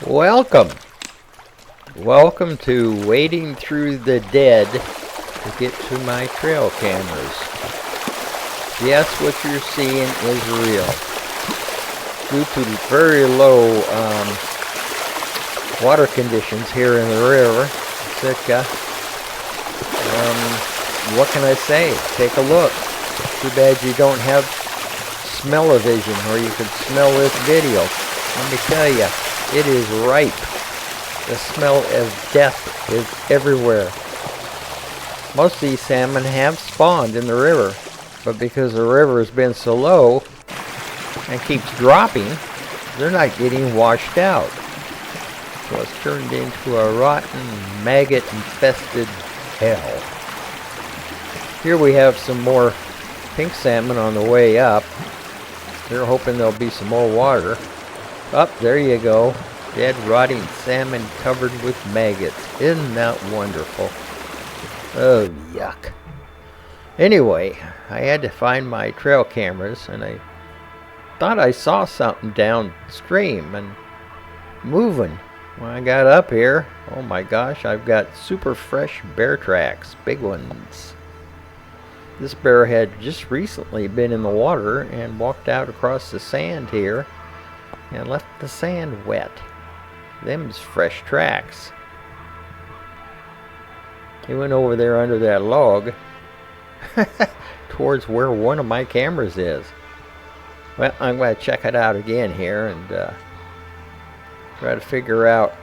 Welcome to wading through the dead to get to my trail cameras. Yes, what you're seeing is real. Due to very low water conditions here in the river, Sitka, what can I say? Take a look. Too bad you don't have smell-o-vision where you can smell this video. Let me tell you, it is ripe. The smell of death is everywhere. Most of these salmon have spawned in the river, but because the river has been so low and keeps dropping, they're not getting washed out. So it's turned into a rotten, maggot-infested hell. Here we have some more pink salmon on the way up. They're hoping there'll be some more water. Up, there you go. Dead, rotting salmon covered with maggots. Isn't that wonderful? Oh, yuck. Anyway, I had to find my trail cameras, and I thought I saw something downstream and moving. When I got up here, oh my gosh, I've got super fresh bear tracks, big ones. This bear had just recently been in the water and walked out across the sand here and left the sand wet. Them's fresh tracks. He went over there under that log towards where one of my cameras is. Well, I'm going to check it out again here and try to figure out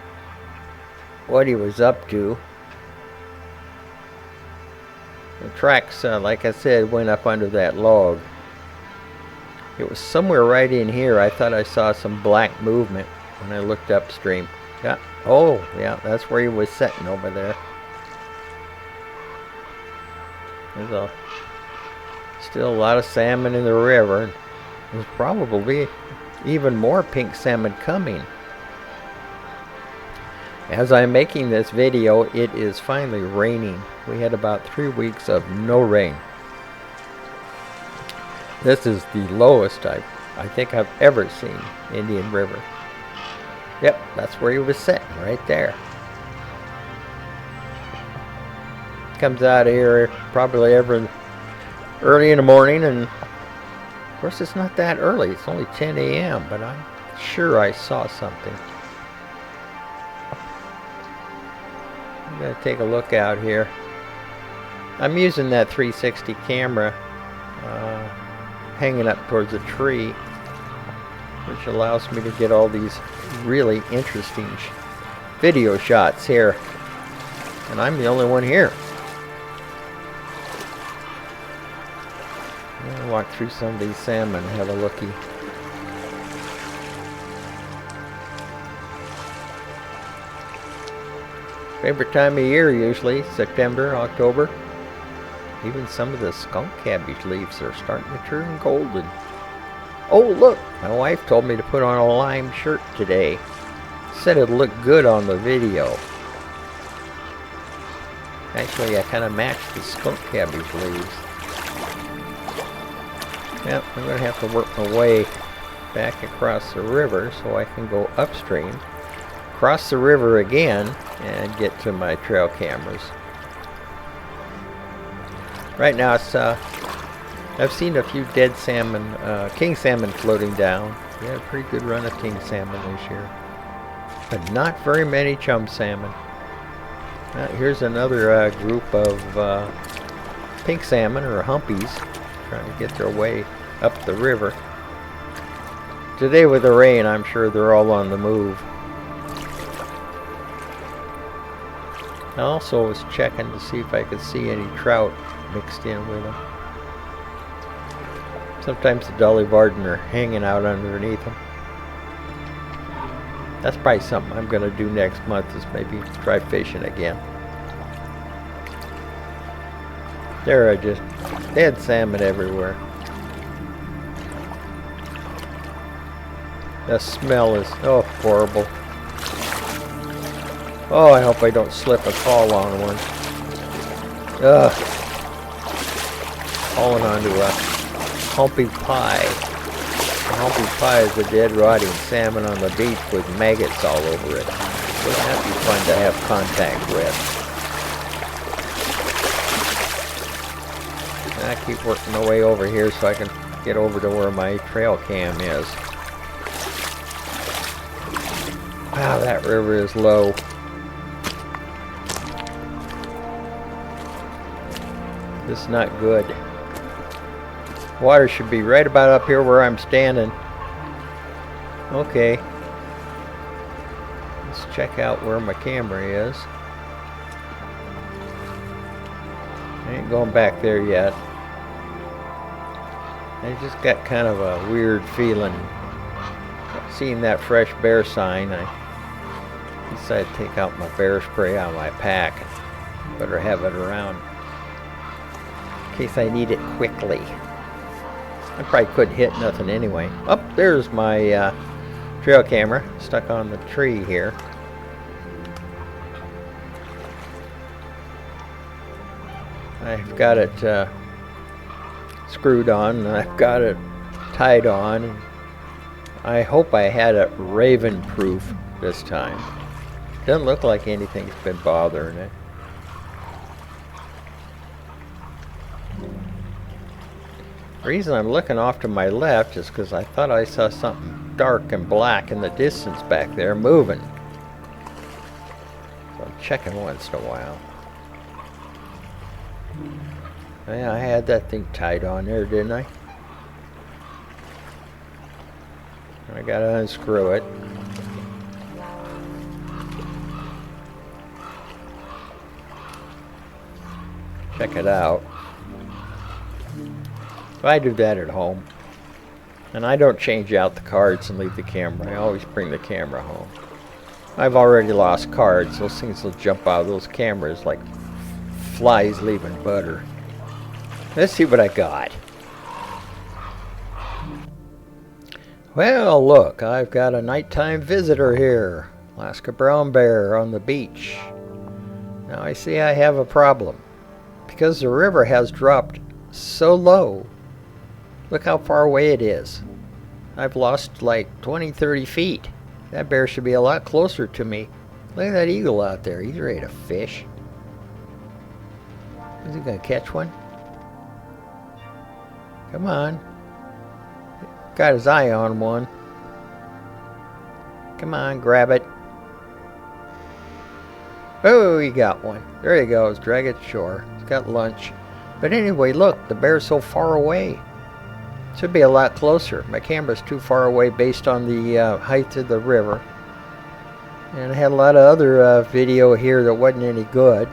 what he was up to. The tracks, like I said, went up under that log. It was somewhere right in here. I thought I saw some black movement when I looked upstream. Yeah. Oh, yeah, that's where he was sitting over there. There's still a lot of salmon in the river. There's probably even more pink salmon coming. As I'm making this video, it is finally raining. We had about 3 weeks of no rain. This is the lowest I think I've ever seen Indian River. Yep, that's where he was sitting, right there. Comes out of here probably early in the morning, and of course it's not that early. It's only 10 a.m., but I'm sure I saw something. I'm going to take a look out here. I'm using that 360 camera hanging up towards a tree, which allows me to get all these really interesting video shots here. And I'm the only one here. I'm going to walk through some of these salmon and have a looky. Favorite time of year usually, September, October. Even some of the skunk cabbage leaves are starting to turn golden. Oh look, my wife told me to put on a lime shirt today. Said it'd look good on the video. Actually, I kind of matched the skunk cabbage leaves. Well, I'm going to have to work my way back across the river so I can go upstream, cross the river again, and get to my trail cameras. Right now, it's I've seen a few dead salmon, king salmon floating down. We had a pretty good run of king salmon this year, but not very many chum salmon. Here's another group of pink salmon, or humpies, trying to get their way up the river. Today with the rain, I'm sure they're all on the move. I also was checking to see if I could see any trout mixed in with them. Sometimes the dolly varden are hanging out underneath them. That's probably something I'm going to do next month, is maybe try fishing again. There are just dead salmon everywhere. The smell is horrible. Oh, I hope I don't slip and fall on one. Ugh. Falling onto a humpy pie. humble pie is a dead rotting salmon on the beach with maggots all over it. Wouldn't that be fun to have contact with? I keep working my way over here so I can get over to where my trail cam is. Wow, that river is low. This is not good. Water should be right about up here where I'm standing. Okay. Let's check out where my camera is. I ain't going back there yet. I just got kind of a weird feeling. Seeing that fresh bear sign, I decided to take out my bear spray out of my pack. Better have it around in case I need it quickly. I probably couldn't hit nothing anyway. Oh, there's my trail camera stuck on the tree here. I've got it screwed on, and I've got it tied on. I hope I had it raven proof this time. Doesn't look like anything's been bothering it. The reason I'm looking off to my left is because I thought I saw something dark and black in the distance back there moving. So I'm checking once in a while. Yeah, I had that thing tied on there, didn't I? I gotta unscrew it. Check it out. I do that at home. And I don't change out the cards and leave the camera. I always bring the camera home. I've already lost cards. Those things will jump out of those cameras like flies leaving butter. Let's see what I got. Well, look, I've got a nighttime visitor here. Alaska brown bear on the beach. Now I see I have a problem. Because the river has dropped so low. Look how far away it is. I've lost like 20-30 feet. That bear should be a lot closer to me. Look at that eagle out there. He's ready to fish. Is he going to catch one? Come on. Got his eye on one. Come on, grab it. Oh, he got one. There he goes. Drag it ashore. He's got lunch. But anyway, look. The bear's so far away. Should be a lot closer. My camera's too far away based on the height of the river. And I had a lot of other video here that wasn't any good.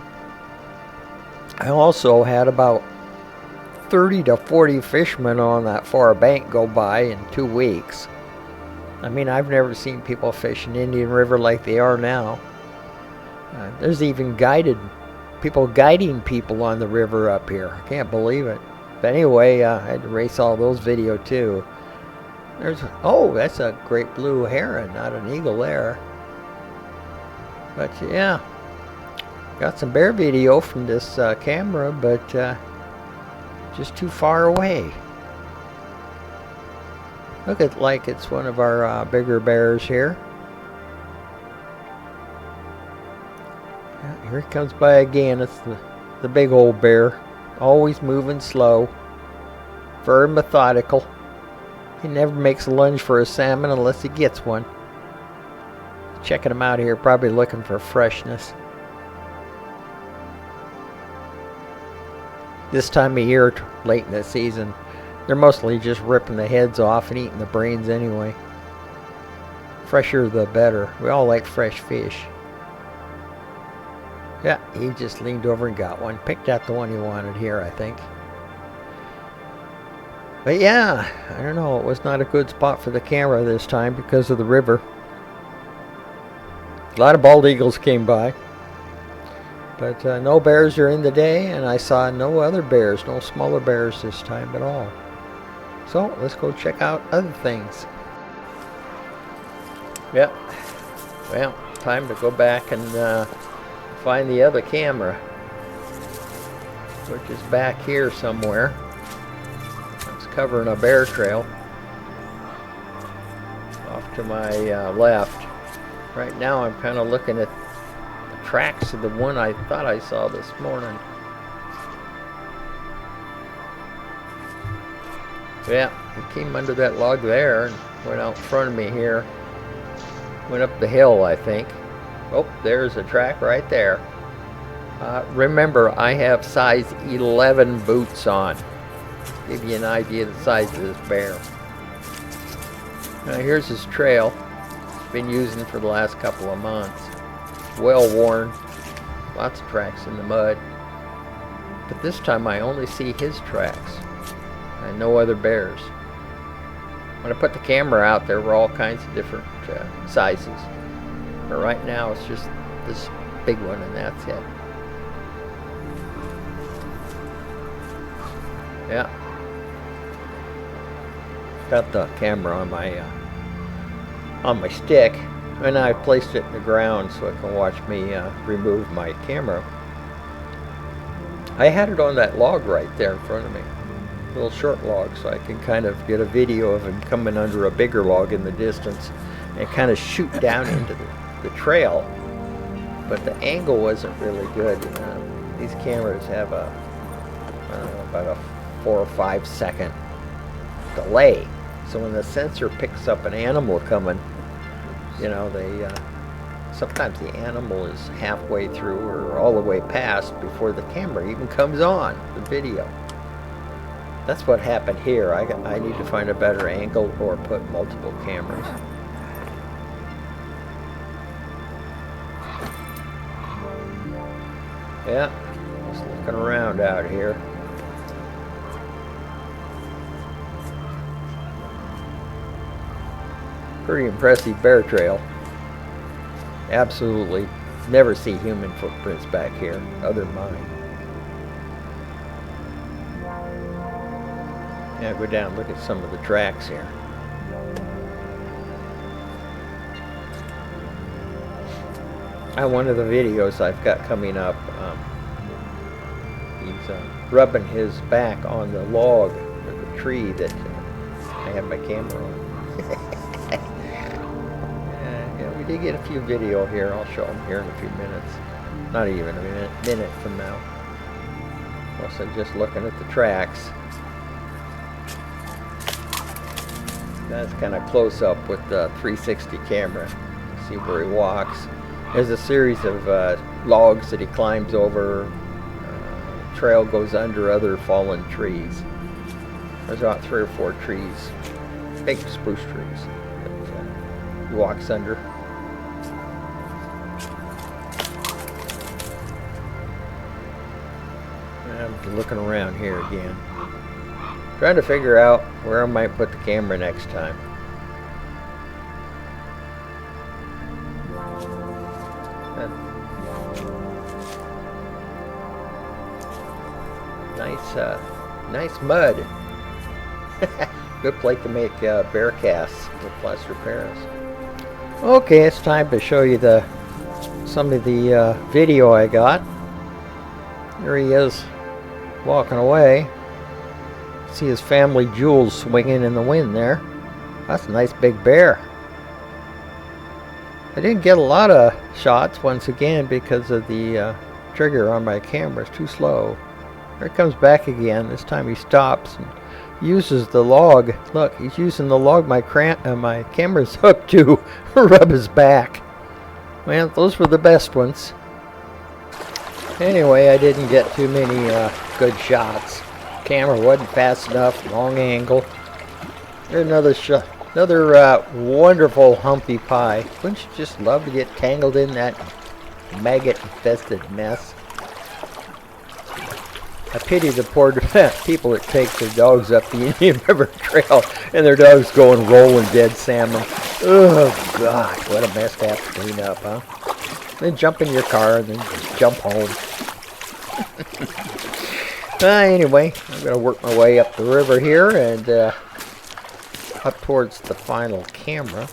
I also had about 30 to 40 fishermen on that far bank go by in 2 weeks. I mean, I've never seen people fish in Indian River like they are now. There's even people guiding people on the river up here. I can't believe it. But anyway, I had to erase all those video too. Oh, that's a great blue heron, not an eagle there. But yeah, got some bear video from this camera, but just too far away. Look at like it's one of our bigger bears here. Yeah, here it comes by again. It's the big old bear. Always moving slow. Very methodical. He never makes a lunge for a salmon unless he gets one. Checking him out here, probably looking for freshness. This time of year, late in the season, they're mostly just ripping the heads off and eating the brains anyway. Fresher the better. We all like fresh fish. Yeah, he just leaned over and got one. Picked out the one he wanted here, I think. But yeah, I don't know. It was not a good spot for the camera this time because of the river. A lot of bald eagles came by. But no bears during the day, and I saw no other bears, no smaller bears this time at all. So let's go check out other things. Yep. Well, time to go back and find the other camera, which is back here somewhere. It's covering a bear trail. to my left. Right now I'm kind of looking at the tracks of the one I thought I saw this morning. Yeah, he came under that log there and went out in front of me here. Went up the hill, I think. Oh, there's a track right there. Remember, I have size 11 boots on. Give you an idea of the size of this bear. Now here's his trail. Been using for the last couple of months. Well worn. Lots of tracks in the mud. But this time I only see his tracks. And no other bears. When I put the camera out, there were all kinds of different sizes. But right now it's just this big one and that's it. Yeah. Got the camera on my stick, and I placed it in the ground so it can watch me remove my camera. I had it on that log right there in front of me. Little short log, so I can kind of get a video of him coming under a bigger log in the distance and kind of shoot down into the trail. But the angle wasn't really good. These cameras have about a 4 or 5 second delay. So when the sensor picks up an animal coming, you know, sometimes the animal is halfway through or all the way past before the camera even comes on, the video. That's what happened here. I need to find a better angle or put multiple cameras. Yeah, just looking around out here. Pretty impressive bear trail. Absolutely. Never see human footprints back here, other than mine. Yeah, go down and look at some of the tracks here. One of the videos I've got coming up, he's rubbing his back on the log or the tree that I have my camera on. Yeah, we did get a few video here. I'll show them here in a few minutes. Not even a minute from now. Also just looking at the tracks. That's kind of close up with the 360 camera. See where he walks. There's a series of logs that he climbs over. Trail goes under other fallen trees. There's about 3 or 4 trees, big spruce trees, that he walks under. I'm looking around here again. Trying to figure out where I might put the camera next time. Nice mud. Good place to make bear casts with plaster Paris. Okay, it's time to show you some of the video I got. Here he is walking away. See his family jewels swinging in the wind there. That's a nice big bear. I didn't get a lot of shots once again because of the trigger on my camera. It's too slow. Here it comes back again. This time he stops and uses the log. Look, he's using the log my camera's hooked to rub his back. Well, those were the best ones. Anyway, I didn't get too many good shots. Camera wasn't fast enough, long angle. Here's another wonderful humpy pie. Wouldn't you just love to get tangled in that maggot infested mess? I pity the poor people that take their dogs up the Indian River Trail and their dogs go and roll in dead salmon. Oh God, what a mess to have to clean up, huh? Then jump in your car and then jump home. Anyway, I'm going to work my way up the river here and up towards the final camera.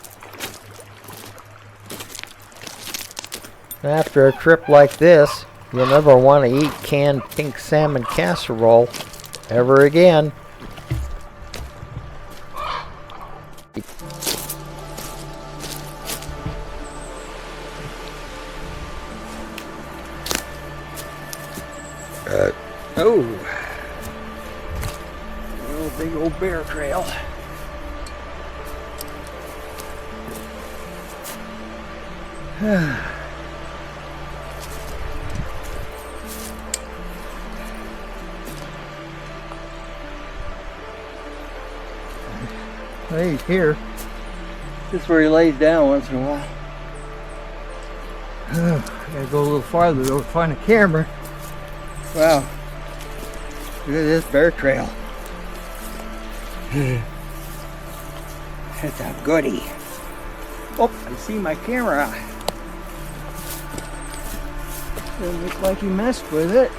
After a trip like this, you'll never want to eat canned pink salmon casserole ever again. Oh, big old bear trail. He's here. This is where he lays down once in a while. I gotta go a little farther though to find a camera. Wow. Look at this bear trail. It's a goodie. Oh, I see my camera. Doesn't look like he messed with it.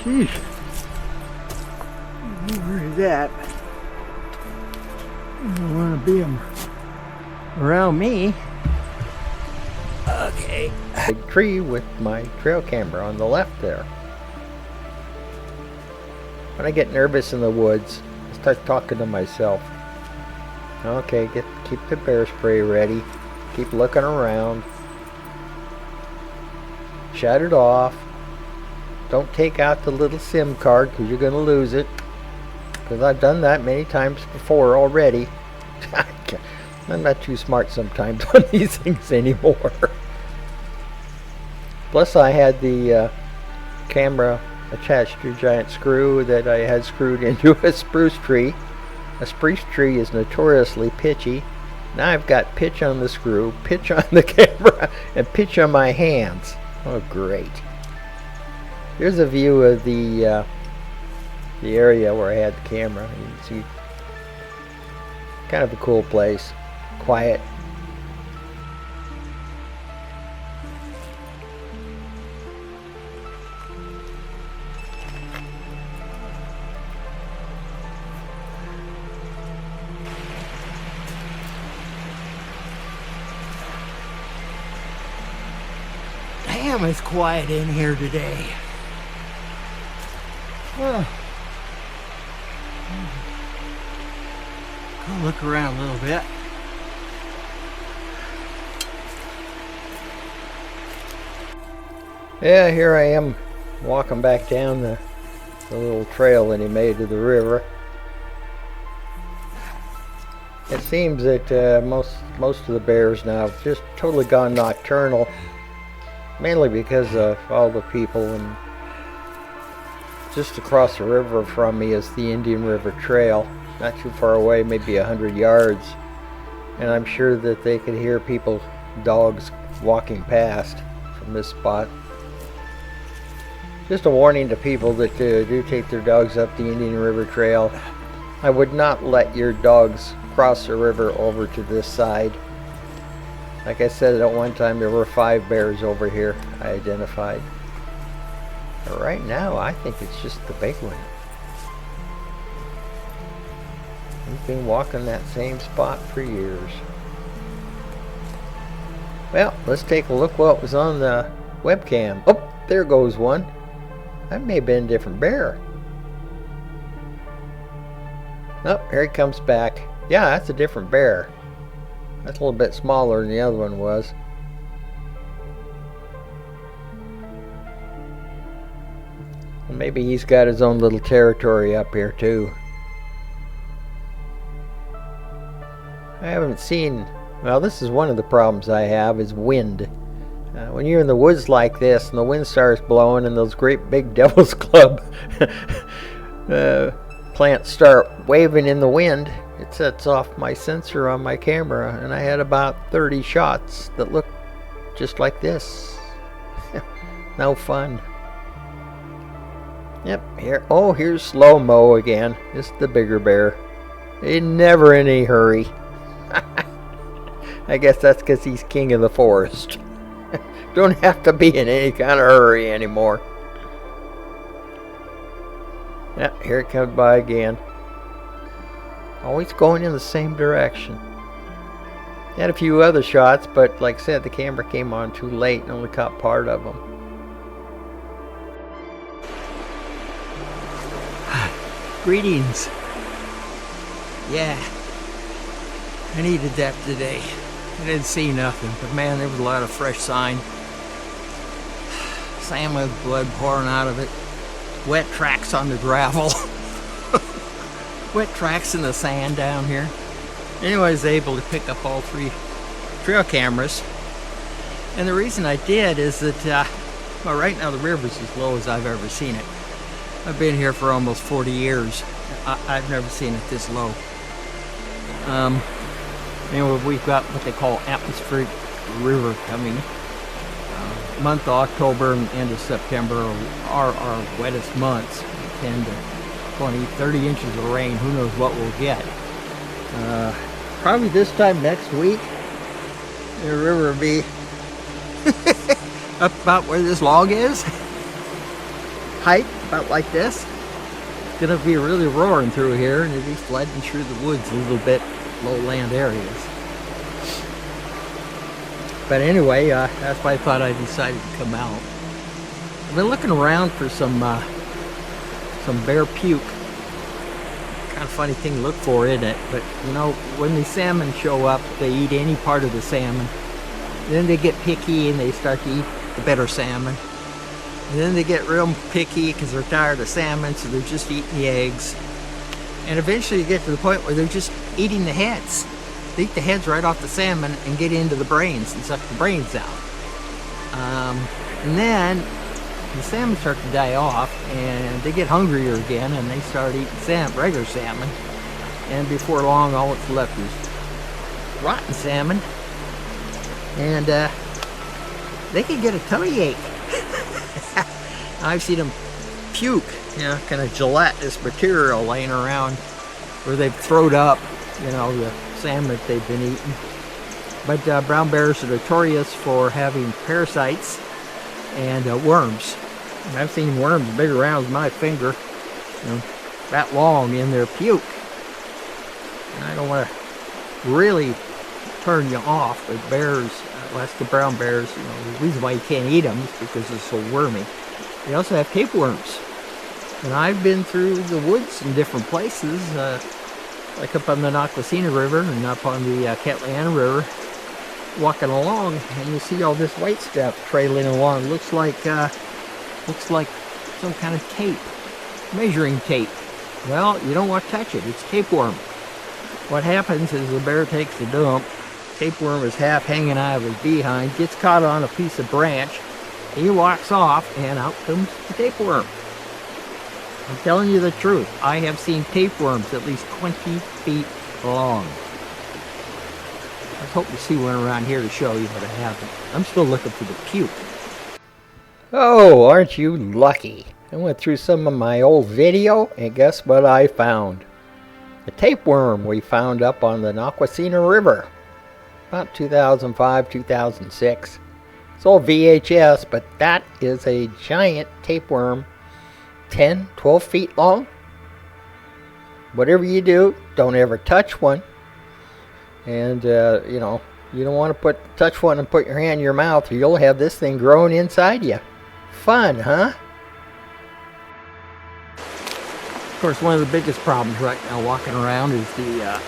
Sheesh. Where is that? I don't want to be around me. Okay. Big tree with my trail camera on the left there. When I get nervous in the woods, I start talking to myself. Okay, keep the bear spray ready. Keep looking around. Shut it off. Don't take out the little SIM card because you're going to lose it. Because I've done that many times before already. I'm not too smart sometimes on these things anymore. Plus I had the camera attached to a giant screw that I had screwed into a spruce tree. A spruce tree is notoriously pitchy. Now I've got pitch on the screw, pitch on the camera, and pitch on my hands. Oh, great. Here's a view of the area where I had the camera. You can see kind of a cool place. Quiet. Damn, it's quiet in here today. Oh. I'll look around a little bit. Yeah, here I am walking back down the little trail that he made to the river. It seems that most of the bears now have just totally gone nocturnal, mainly because of all the people. And just across the river from me is the Indian River Trail, not too far away, maybe 100 yards, and I'm sure that they could hear dogs walking past from this spot. Just a warning to people that do take their dogs up the Indian River Trail. I would not let your dogs cross the river over to this side. Like I said, at one time there were 5 bears over here I identified. But right now I think it's just the big one. He's been walking that same spot for years. Well, let's take a look what was on the webcam. Oh, there goes one. That may have been a different bear. Oh, here he comes back. Yeah, that's a different bear. That's a little bit smaller than the other one was. Well, maybe he's got his own little territory up here too. I haven't seen... Well, this is one of the problems I have is wind. When you're in the woods like this and the wind starts blowing and those great big Devil's Club plants start waving in the wind, it sets off my sensor on my camera, and I had about 30 shots that looked just like this. No fun. Yep, here. Oh, here's slow-mo again. This is the bigger bear. He's never in any hurry. I guess that's because he's king of the forest. Don't have to be in any kind of hurry anymore. Yeah, here it comes by again. Always going in the same direction. Had a few other shots, but like I said, the camera came on too late and only caught part of them. Greetings. Yeah, I needed that today. I didn't see nothing, but man, there was a lot of fresh sign. Salmon with blood pouring out of it. Wet tracks on the gravel. Wet tracks in the sand down here. Anyway, I was able to pick up all 3 trail cameras. And the reason I did is that, well, right now the river's as low as I've ever seen it. I've been here for almost 40 years. I've never seen it this low. Anyway, we've got what they call atmospheric river coming. Month of October and end of September are our wettest months. 10 to 20, 30 inches of rain. Who knows what we'll get. Probably this time next week, the river will be up about where this log is. Height about like this. It's gonna be really roaring through here, and it'll be flooding through the woods a little bit, lowland areas. But anyway, that's why I thought I decided to come out. I've been looking around for some bear puke. Kind of funny thing to look for, isn't it? But you know, when the salmon show up, they eat any part of the salmon. Then they get picky and they start to eat the better salmon. And then they get real picky because they're tired of salmon, so they're just eating the eggs. And eventually you get to the point where they're just eating the heads. They eat the heads right off the salmon and get into the brains and suck the brains out. And then the salmon start to die off and they get hungrier again and they start eating regular salmon. And before long, all that's left is rotten salmon. And they can get a tummy ache. I've seen them puke, you know, kind of gelatinous material laying around where they've thrown up, you know, the salmon that they've been eating. But brown bears are notorious for having parasites and worms. And I've seen worms big around as my finger, you know, that long in their puke. And I don't want to really turn you off, but bears, Alaska brown bears, you know, the reason why you can't eat them is because they're so wormy. They also have tapeworms. And I've been through the woods in different places, like up on the Noclacina River and up on the Catliana River, walking along, and you see all this white stuff trailing along. Looks like some kind of tape, measuring tape. Well, you don't want to touch it. It's tapeworm. What happens is the bear takes a dump. Tapeworm is half hanging out of his behind, gets caught on a piece of branch. He walks off, and out comes the tapeworm. I'm telling you the truth. I have seen tapeworms at least 20 feet long. I was hoping to see one around here to show you, but I haven't. I'm still looking for the puke. Oh, aren't you lucky? I went through some of my old video, and guess what I found? A tapeworm we found up on the Noclacina River. About 2005, 2006. It's old VHS, but that is a giant tapeworm, 10, 12 feet long. Whatever you do, don't ever touch one. And, you know, you don't want to touch one and put your hand in your mouth, or you'll have this thing growing inside you. Fun, huh? Of course, one of the biggest problems right now walking around is the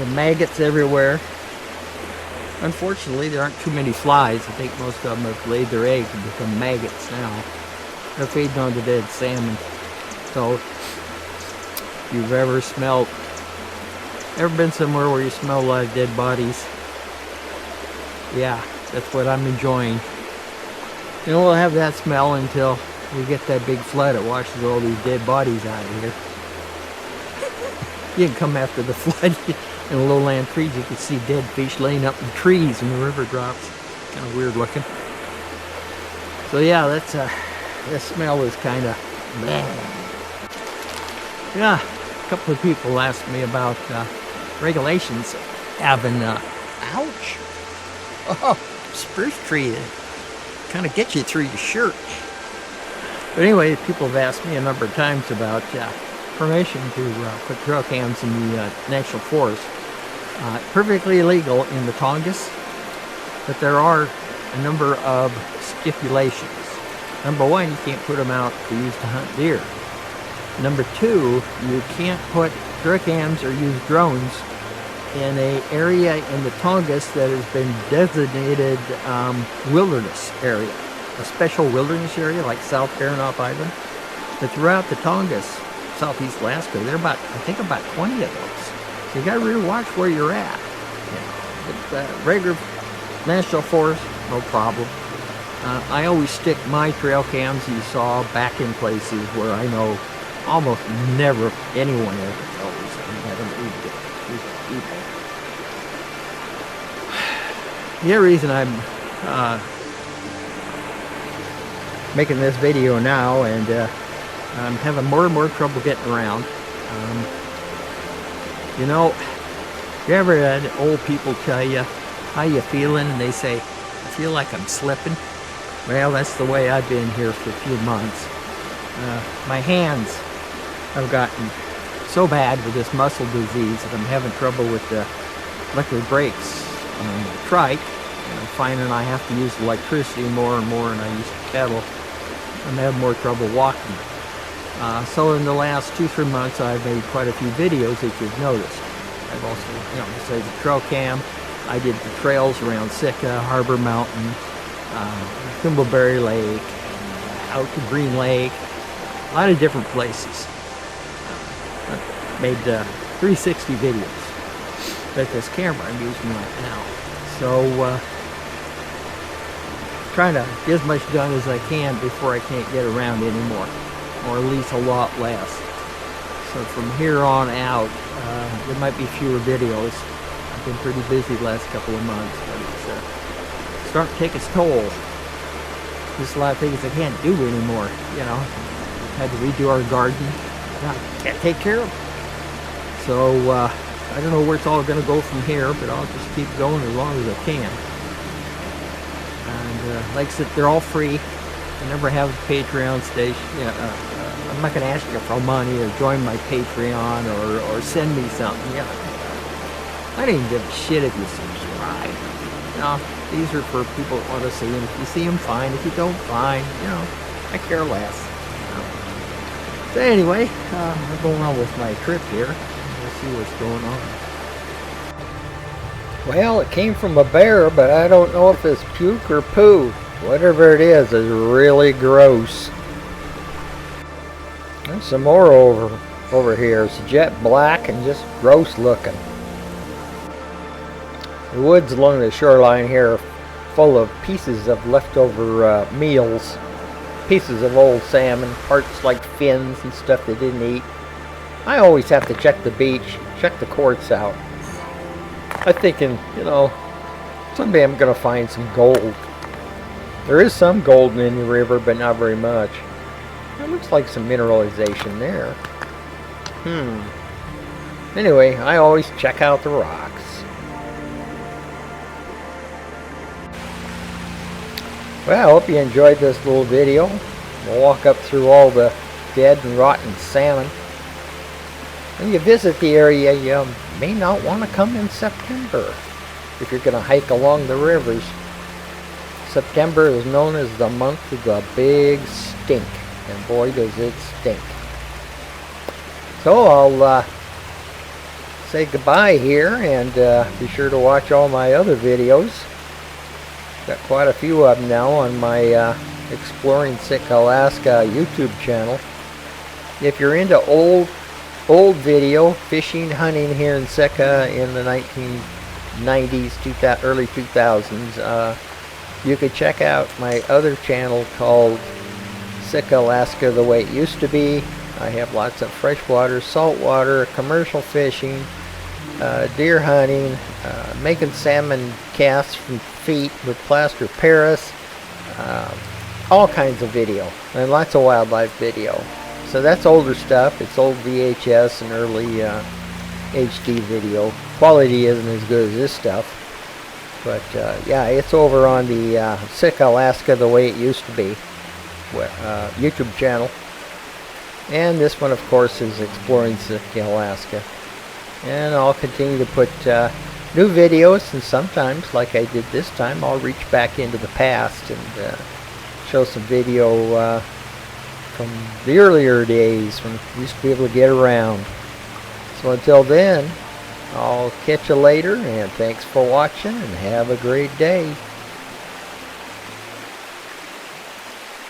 maggots everywhere. Unfortunately, there aren't too many flies. I think most of them have laid their eggs and become maggots now. They're feeding on the dead salmon. So, if you've ever been somewhere where you smell a lot of dead bodies, yeah, that's what I'm enjoying. You know, we'll have that smell until we get that big flood that washes all these dead bodies out of here. You can come after the flood. In the lowland trees, you can see dead fish laying up in trees when the river drops. Kind of weird looking. So yeah, that's the smell is kind of bad. Yeah, a couple of people asked me about regulations having ouch. Oh, spruce tree that kind of gets you through your shirt. But anyway, people have asked me a number of times about permission to put trail cams in the national forest. Perfectly illegal in the Tongass, but there are a number of stipulations. Number one, you can't put them out to use to hunt deer. Number two, you can't put trail cams or use drones in an area in the Tongass that has been designated wilderness area, a special wilderness area like South Baranof Island. But throughout the Tongass, Southeast Alaska, there are about, I think about 20 of those. So you got to really watch where you're at. But regular national forest, no problem. I always stick my trail cams you saw back in places where I know almost never anyone ever goes and haven't moved it. The other reason I'm making this video now, and I'm having more and more trouble getting around. You know, you ever had old people tell you how you feeling and they say, I feel like I'm slipping? Well, that's the way I've been here for a few months. My hands have gotten so bad with this muscle disease that I'm having trouble with the electric brakes on the trike. And I'm finding I have to use electricity more and more, and I use the pedal. I'm having more trouble walking. So in the last 2-3 months, I've made quite a few videos that you've noticed. I've also, you know, besides the trail cam, I did the trails around Sitka, Harbor Mountain, Thimbleberry Lake, out to Green Lake, a lot of different places. Made 360 videos with this camera I'm using right now. So trying to get as much done as I can before I can't get around anymore, or at least a lot less. So from here on out, there might be fewer videos. I've been pretty busy the last couple of months, but it's starting to take its toll. There's a lot of things I can't do anymore, you know. Had to redo our garden. I can't take care of it. So I don't know where it's all going to go from here, but I'll just keep going as long as I can. And like I said, they're all free. I never have a Patreon station. I'm not going to ask you for money or join my Patreon or send me something. You know, I don't even give a shit if you subscribe. You know, these are for people that want to see them. If you see them, fine. If you don't, fine. You know, I care less. You know. So anyway, I'm going on with my trip here. We'll see what's going on. Well, it came from a bear, but I don't know if it's puke or poo. Whatever it is really gross. There's some more over here. It's jet black and just gross looking. The woods along the shoreline here are full of pieces of leftover meals. Pieces of old salmon, parts like fins and stuff they didn't eat. I always have to check the beach, check the quartz out. I'm thinking, you know, someday I'm going to find some gold. There is some gold in the river, but not very much. It looks like some mineralization there. Anyway, I always check out the rocks. Well, I hope you enjoyed this little video. We'll walk up through all the dead and rotten salmon. When you visit the area, you may not want to come in September if you're going to hike along the rivers. September is known as the month of the big stink, and boy does it stink. So I'll say goodbye here, and be sure to watch all my other videos. Got quite a few of them now on my Exploring Sitka Alaska YouTube channel. If you're into old video, fishing, hunting here in Sitka in the 1990s, early 2000s, you could check out my other channel called Sitka Alaska the Way It Used to Be. I have lots of freshwater, saltwater, commercial fishing, deer hunting, making salmon casts from feet with plaster Paris, all kinds of video, and lots of wildlife video. So that's older stuff. It's old VHS and early HD video. Quality isn't as good as this stuff. But yeah, it's over on the Sitka Alaska the Way It Used to Be YouTube channel. And this one, of course, is Exploring Sitka Alaska. And I'll continue to put new videos, and sometimes, like I did this time, I'll reach back into the past and show some video from the earlier days when we used to be able to get around. So until then, I'll catch you later, and thanks for watching, and have a great day.